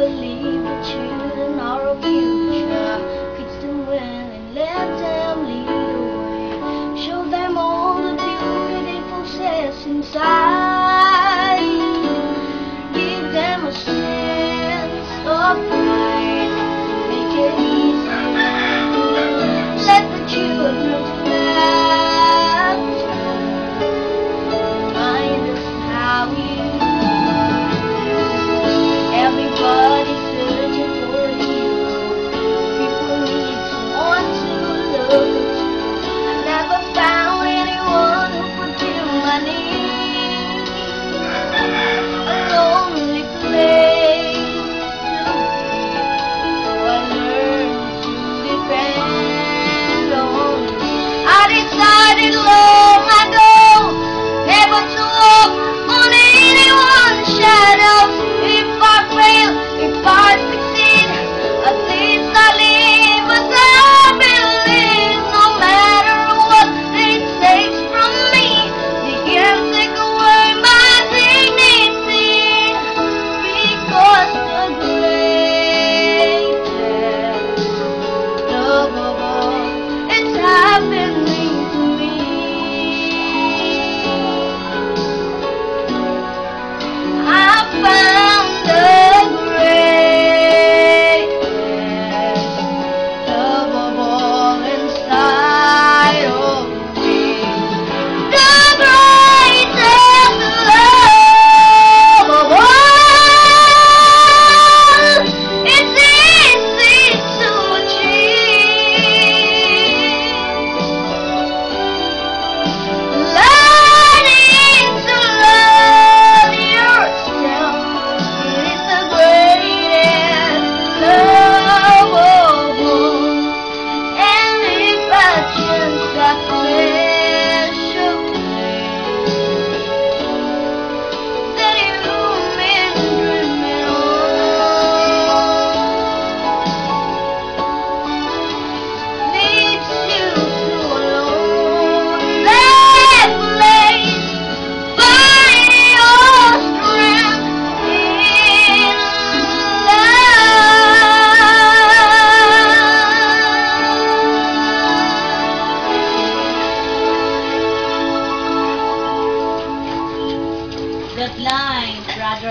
believe the children are our future. Teach them well and let them lead the way. Show them all the beauty they possess inside. Give them a sense of pride. Make it easy. Let the children remind us how we everybody's searching for a hero. People need someone to look up to. I never found anyone who could fill my need. A lonely place to be, so I learned to depend on me. I decided long ago never to walk on anyone's shadows. If I fail, if I succeed, at least I live as I believe. No matter what it takes from me, they can't take away my dignity. Because the greatest love of all is happening to me. I found the greatest love of all inside of me. The greatest love of all. It's easy to achieve. Learning to love yourself is the greatest love of all. And if I chance that special place that you've been dreaming of, leads you to a lonely place, find your strength in love. That line, brother.